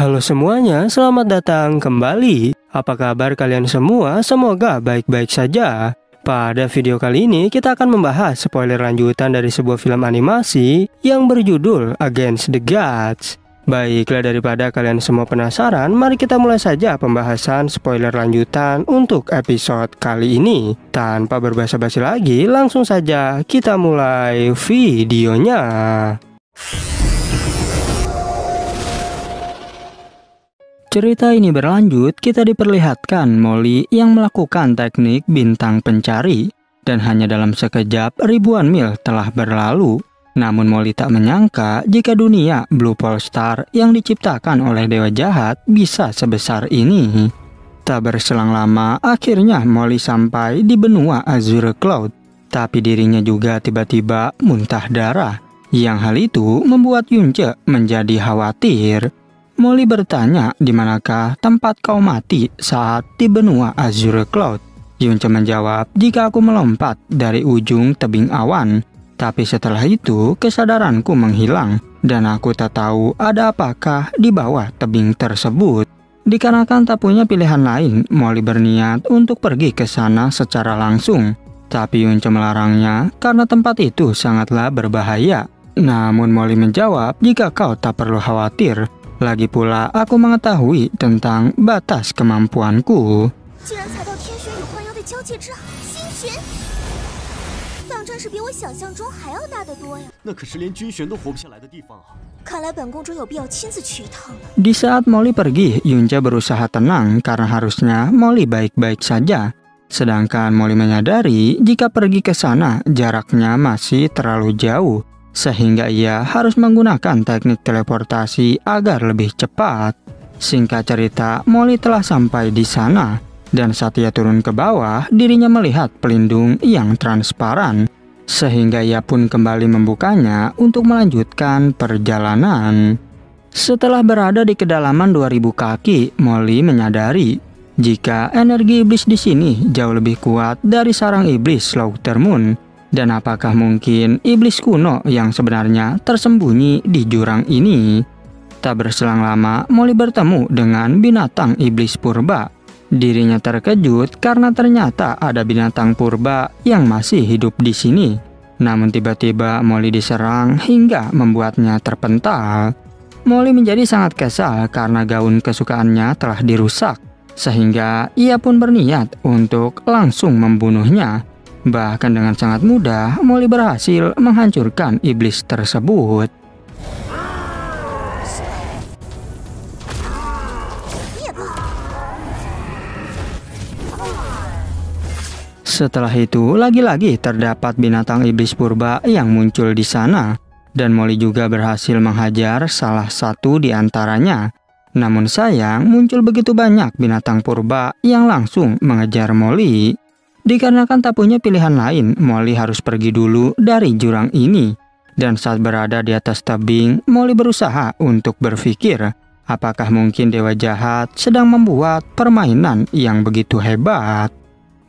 Halo semuanya, selamat datang kembali. Apa kabar kalian semua? Semoga baik-baik saja. Pada video kali ini kita akan membahas spoiler lanjutan dari sebuah film animasi yang berjudul Against the Gods. Baiklah, daripada kalian semua penasaran, mari kita mulai saja pembahasan spoiler lanjutan untuk episode kali ini. Tanpa berbasa-basi lagi, langsung saja kita mulai videonya. Cerita ini berlanjut, kita diperlihatkan Molly yang melakukan teknik bintang pencari. Dan hanya dalam sekejap ribuan mil telah berlalu. Namun Molly tak menyangka jika dunia Blue Polestar yang diciptakan oleh dewa jahat bisa sebesar ini. Tak berselang lama, akhirnya Molly sampai di benua Azure Cloud. Tapi dirinya juga tiba-tiba muntah darah. Yang hal itu membuat Yunce menjadi khawatir. Molly bertanya, di manakah tempat kau mati saat di benua Azure Cloud? Yunce menjawab, jika aku melompat dari ujung tebing awan. Tapi setelah itu, kesadaranku menghilang, dan aku tak tahu ada apakah di bawah tebing tersebut. Dikarenakan tak punya pilihan lain, Molly berniat untuk pergi ke sana secara langsung. Tapi Yunce melarangnya karena tempat itu sangatlah berbahaya. Namun Molly menjawab, jika kau tak perlu khawatir. Lagi pula, aku mengetahui tentang batas kemampuanku. Di saat Molly pergi, Yunce berusaha tenang karena harusnya Molly baik-baik saja. Sedangkan Molly menyadari jika pergi ke sana jaraknya masih terlalu jauh. Sehingga ia harus menggunakan teknik teleportasi agar lebih cepat. Singkat cerita, Molly telah sampai di sana. Dan saat ia turun ke bawah, dirinya melihat pelindung yang transparan. Sehingga ia pun kembali membukanya untuk melanjutkan perjalanan. Setelah berada di kedalaman 2000 kaki, Molly menyadari jika energi iblis di sini jauh lebih kuat dari sarang iblis Slaughter Moon. Dan apakah mungkin iblis kuno yang sebenarnya tersembunyi di jurang ini? Tak berselang lama, Molly bertemu dengan binatang iblis purba. Dirinya terkejut karena ternyata ada binatang purba yang masih hidup di sini. Namun tiba-tiba Molly diserang hingga membuatnya terpental. Molly menjadi sangat kesal karena gaun kesukaannya telah dirusak. Sehingga ia pun berniat untuk langsung membunuhnya. Bahkan dengan sangat mudah, Molly berhasil menghancurkan iblis tersebut. Setelah itu, lagi-lagi terdapat binatang iblis purba yang muncul di sana. Dan Molly juga berhasil menghajar salah satu di antaranya. Namun sayang, muncul begitu banyak binatang purba yang langsung mengejar Molly. Dikarenakan tak punya pilihan lain, Molly harus pergi dulu dari jurang ini. Dan saat berada di atas tebing, Molly berusaha untuk berpikir, apakah mungkin dewa jahat sedang membuat permainan yang begitu hebat.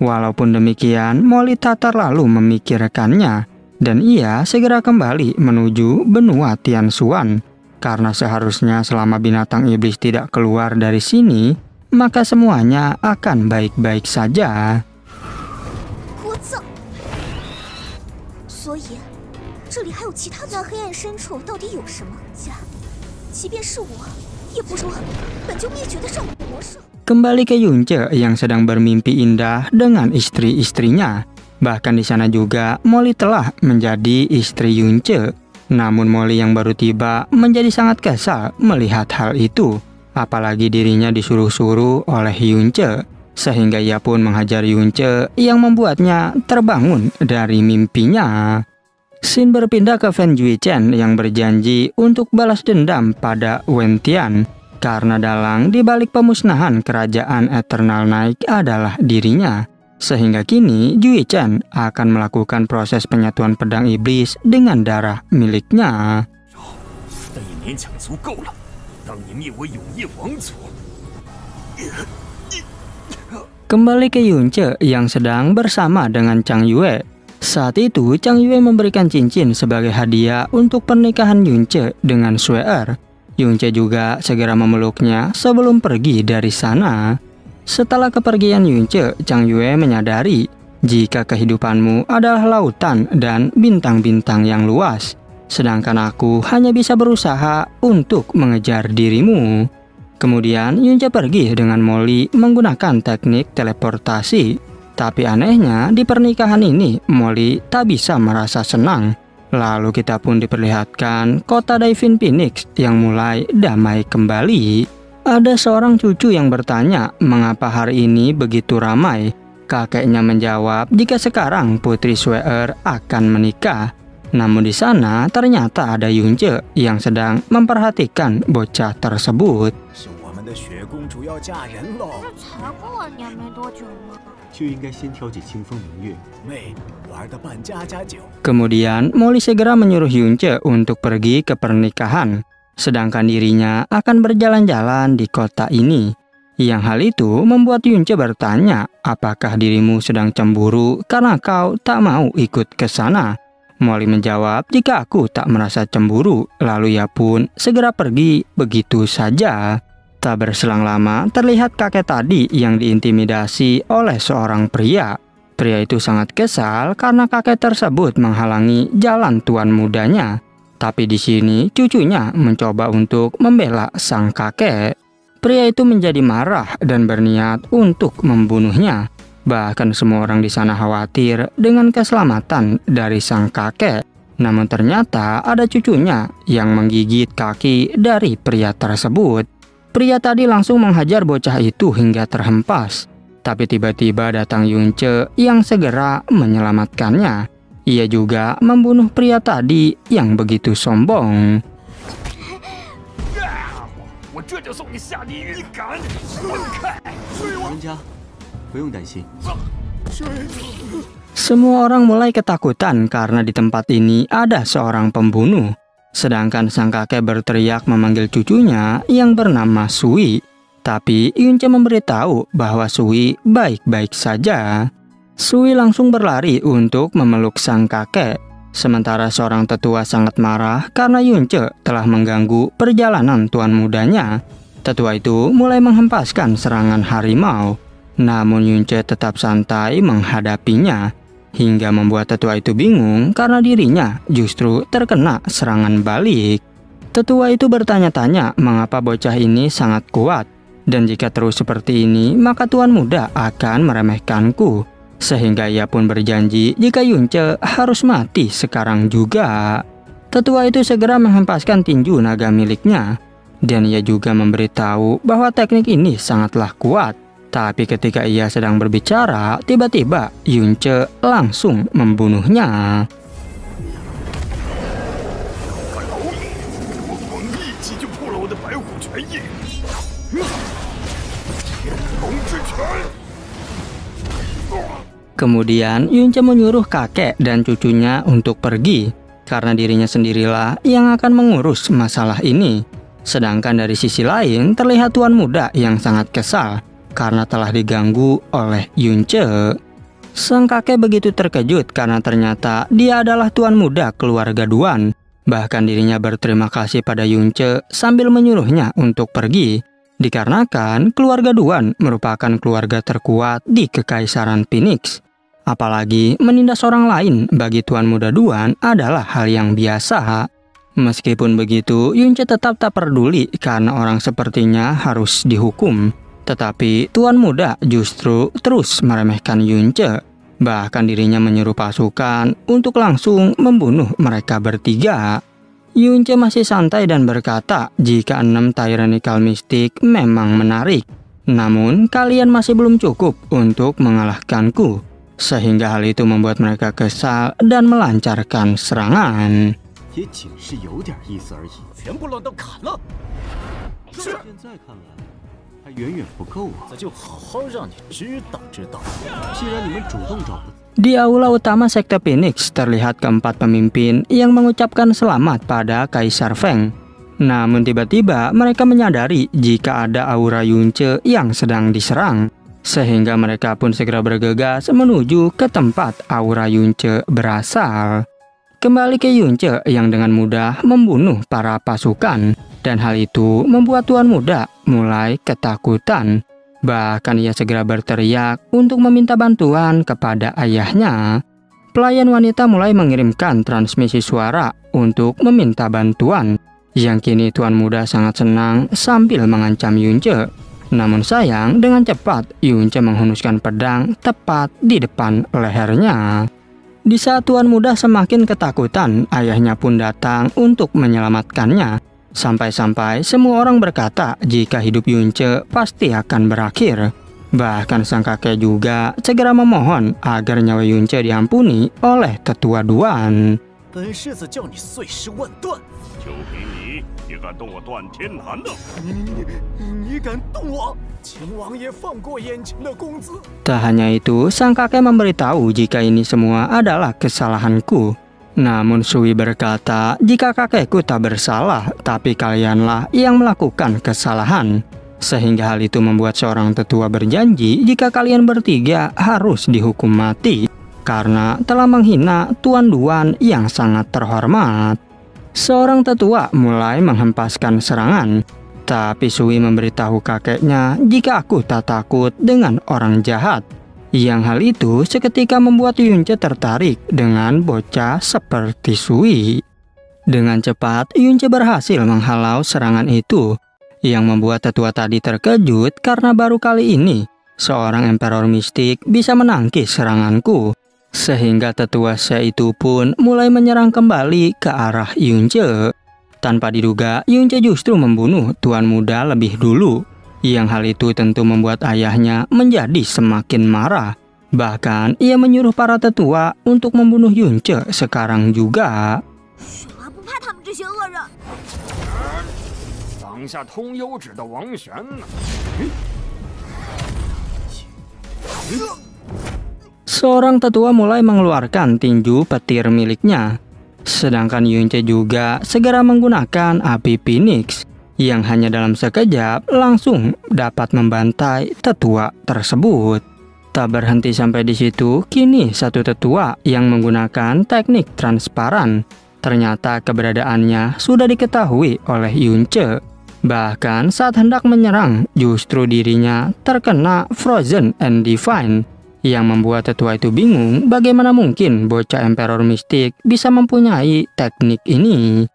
Walaupun demikian, Molly tak terlalu memikirkannya. Dan ia segera kembali menuju benua Tianshuan. Karena seharusnya selama binatang iblis tidak keluar dari sini, maka semuanya akan baik-baik saja. Kembali ke Yunce yang sedang bermimpi indah dengan istri-istrinya. Bahkan di sana juga Molly telah menjadi istri Yunce. Namun Molly yang baru tiba menjadi sangat kesal melihat hal itu. Apalagi dirinya disuruh-suruh oleh Yunce. Sehingga ia pun menghajar Yunce yang membuatnya terbangun dari mimpinya. Scene berpindah ke Fen Juichen yang berjanji untuk balas dendam pada Wen Tian. Karena dalang di balik pemusnahan kerajaan Eternal Night adalah dirinya. Sehingga kini Juichen akan melakukan proses penyatuan pedang iblis dengan darah miliknya. Kembali ke Yunce yang sedang bersama dengan Chang Yue. Saat itu, Chang Yue memberikan cincin sebagai hadiah untuk pernikahan Yunce dengan Sue Er. Yunce juga segera memeluknya sebelum pergi dari sana. Setelah kepergian Yunce, Chang Yue menyadari jika kehidupanmu adalah lautan dan bintang-bintang yang luas, sedangkan aku hanya bisa berusaha untuk mengejar dirimu. Kemudian Yunce pergi dengan Molly menggunakan teknik teleportasi. Tapi anehnya di pernikahan ini Molly tak bisa merasa senang. Lalu kita pun diperlihatkan kota Daivin Phoenix yang mulai damai kembali. Ada seorang cucu yang bertanya mengapa hari ini begitu ramai. Kakeknya menjawab jika sekarang Putri Sweer akan menikah. Namun di sana ternyata ada Yunce yang sedang memperhatikan bocah tersebut. Kemudian Molly segera menyuruh Yunce untuk pergi ke pernikahan, sedangkan dirinya akan berjalan-jalan di kota ini. Yang hal itu membuat Yunce bertanya, apakah dirimu sedang cemburu karena kau tak mau ikut ke sana? Molly menjawab, jika aku tak merasa cemburu, lalu ia pun segera pergi begitu saja. Tak berselang lama, terlihat kakek tadi yang diintimidasi oleh seorang pria. Pria itu sangat kesal karena kakek tersebut menghalangi jalan tuan mudanya. Tapi di sini cucunya mencoba untuk membela sang kakek. Pria itu menjadi marah dan berniat untuk membunuhnya. Bahkan semua orang di sana khawatir dengan keselamatan dari sang kakek. Namun ternyata ada cucunya yang menggigit kaki dari pria tersebut. Pria tadi langsung menghajar bocah itu hingga terhempas. Tapi tiba-tiba datang Yunce yang segera menyelamatkannya. Ia juga membunuh pria tadi yang begitu sombong. Semua orang mulai ketakutan karena di tempat ini ada seorang pembunuh. Sedangkan sang kakek berteriak memanggil cucunya yang bernama Sui. Tapi Yunce memberitahu bahwa Sui baik-baik saja. Sui langsung berlari untuk memeluk sang kakek. Sementara seorang tetua sangat marah karena Yunce telah mengganggu perjalanan tuan mudanya. Tetua itu mulai menghempaskan serangan harimau. Namun Yunce tetap santai menghadapinya. Hingga membuat tetua itu bingung karena dirinya justru terkena serangan balik. Tetua itu bertanya-tanya mengapa bocah ini sangat kuat. Dan jika terus seperti ini, maka tuan muda akan meremehkanku. Sehingga ia pun berjanji jika Yunce harus mati sekarang juga. Tetua itu segera menghempaskan tinju naga miliknya. Dan ia juga memberitahu bahwa teknik ini sangatlah kuat. Tapi ketika ia sedang berbicara, tiba-tiba Yunce langsung membunuhnya. Kemudian Yunce menyuruh kakek dan cucunya untuk pergi, karena dirinya sendirilah yang akan mengurus masalah ini. Sedangkan dari sisi lain terlihat tuan muda yang sangat kesal karena telah diganggu oleh Yunce. Sang kakek begitu terkejut karena ternyata dia adalah tuan muda keluarga Duan. Bahkan dirinya berterima kasih pada Yunce sambil menyuruhnya untuk pergi. Dikarenakan keluarga Duan merupakan keluarga terkuat di Kekaisaran Phoenix. Apalagi menindas orang lain bagi tuan muda Duan adalah hal yang biasa. Meskipun begitu, Yunce tetap tak peduli karena orang sepertinya harus dihukum. Tetapi tuan muda justru terus meremehkan Yunce. Bahkan dirinya menyuruh pasukan untuk langsung membunuh mereka bertiga. Yunce masih santai dan berkata jika 6 tyrannical mystic memang menarik. Namun kalian masih belum cukup untuk mengalahkanku. Sehingga hal itu membuat mereka kesal dan melancarkan serangan. Di aula utama sekte Phoenix terlihat keempat pemimpin yang mengucapkan selamat pada Kaisar Feng. Namun tiba-tiba mereka menyadari jika ada aura Yunce yang sedang diserang. Sehingga mereka pun segera bergegas menuju ke tempat aura Yunce berasal. Kembali ke Yunce yang dengan mudah membunuh para pasukan. Dan hal itu membuat tuan muda mulai ketakutan. Bahkan ia segera berteriak untuk meminta bantuan kepada ayahnya. Pelayan wanita mulai mengirimkan transmisi suara untuk meminta bantuan. Yang kini tuan muda sangat senang sambil mengancam Yunce. Namun sayang, dengan cepat Yunce menghunuskan pedang tepat di depan lehernya. Di saat tuan muda semakin ketakutan, ayahnya pun datang untuk menyelamatkannya. Sampai-sampai semua orang berkata jika hidup Yunce pasti akan berakhir. Bahkan sang kakek juga segera memohon agar nyawa Yunce diampuni oleh tetua Duan. Tak hanya itu, sang kakek memberitahu jika ini semua adalah kesalahanku. Namun Sui berkata, jika kakekku tak bersalah, tapi kalianlah yang melakukan kesalahan. Sehingga hal itu membuat seorang tetua berjanji jika kalian bertiga harus dihukum mati karena telah menghina Tuan Duan yang sangat terhormat. Seorang tetua mulai menghempaskan serangan, tapi Sui memberitahu kakeknya jika aku tak takut dengan orang jahat. Yang hal itu seketika membuat Yunce tertarik dengan bocah seperti Sui. Dengan cepat, Yunce berhasil menghalau serangan itu, yang membuat tetua tadi terkejut karena baru kali ini seorang emperor mistik bisa menangkis seranganku. Sehingga tetua She itu pun mulai menyerang kembali ke arah Yunce. Tanpa diduga, Yunce justru membunuh tuan muda lebih dulu. Yang hal itu tentu membuat ayahnya menjadi semakin marah. Bahkan ia menyuruh para tetua untuk membunuh Yunce sekarang juga. Seorang tetua mulai mengeluarkan tinju petir miliknya. Sedangkan Yunce juga segera menggunakan api Phoenix yang hanya dalam sekejap langsung dapat membantai tetua tersebut. Tak berhenti sampai di situ, kini satu tetua yang menggunakan teknik transparan. Ternyata keberadaannya sudah diketahui oleh Yunce. Bahkan saat hendak menyerang, justru dirinya terkena Frozen and Divine. Yang membuat tetua itu bingung bagaimana mungkin bocah emperor mistik bisa mempunyai teknik ini.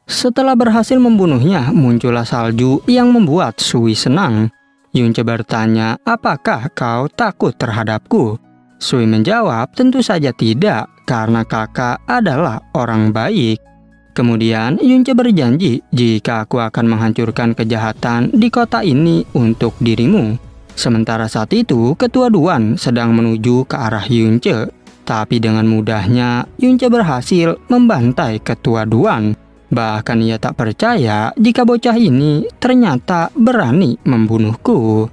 Setelah berhasil membunuhnya, muncullah salju yang membuat Sui senang. Yunce bertanya, apakah kau takut terhadapku? Sui menjawab, tentu saja tidak, karena kakak adalah orang baik. Kemudian Yunce berjanji jika aku akan menghancurkan kejahatan di kota ini untuk dirimu. Sementara saat itu, ketua Duan sedang menuju ke arah Yunce. Tapi dengan mudahnya, Yunce berhasil membantai ketua Duan. Bahkan ia tak percaya jika bocah ini ternyata berani membunuhku.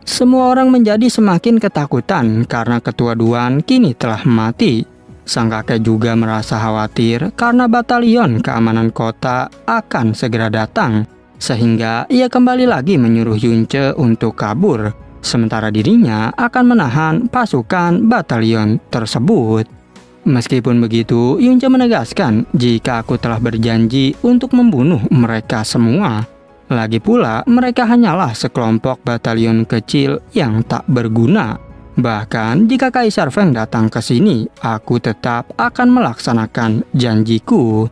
Semua orang menjadi semakin ketakutan karena ketua Duan kini telah mati. Sang kakek juga merasa khawatir karena batalion keamanan kota akan segera datang. Sehingga ia kembali lagi menyuruh Yunce untuk kabur, sementara dirinya akan menahan pasukan batalion tersebut. Meskipun begitu, Yunce menegaskan jika aku telah berjanji untuk membunuh mereka semua. Lagi pula, mereka hanyalah sekelompok batalion kecil yang tak berguna. Bahkan jika Kaisar Feng datang ke sini, aku tetap akan melaksanakan janjiku.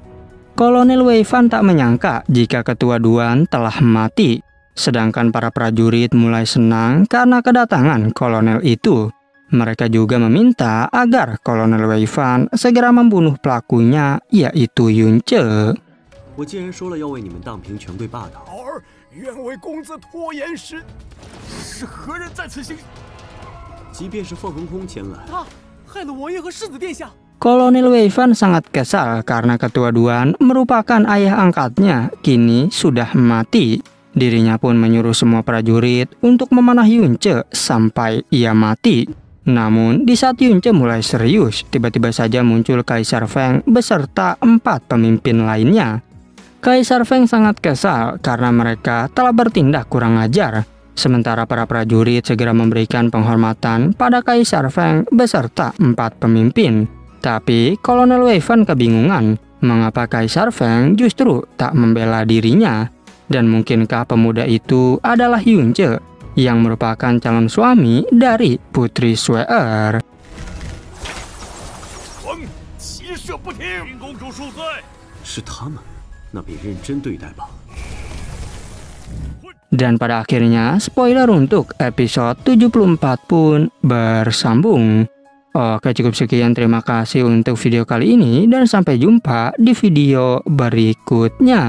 Kolonel Wei Fan tak menyangka jika ketua Duan telah mati. Sedangkan para prajurit mulai senang karena kedatangan kolonel itu. Mereka juga meminta agar Kolonel Wei Fan segera membunuh pelakunya, yaitu Yunce. Kolonel Wei Fan sangat kesal karena ketua Duan merupakan ayah angkatnya kini sudah mati. Dirinya pun menyuruh semua prajurit untuk memanah Yunce sampai ia mati. Namun di saat Yunce mulai serius, tiba-tiba saja muncul Kaisar Feng beserta 4 pemimpin lainnya. Kaisar Feng sangat kesal karena mereka telah bertindak kurang ajar. Sementara para prajurit segera memberikan penghormatan pada Kaisar Feng beserta 4 pemimpin. Tapi Kolonel Wei Fan kebingungan mengapa Kaisar Feng justru tak membela dirinya. Dan mungkinkah pemuda itu adalah Yunce yang merupakan calon suami dari Putri Sue-er? 是他们，那便认真对待吧。 Dan pada akhirnya spoiler untuk episode 74 pun bersambung. Oke, cukup sekian, terima kasih untuk video kali ini dan sampai jumpa di video berikutnya.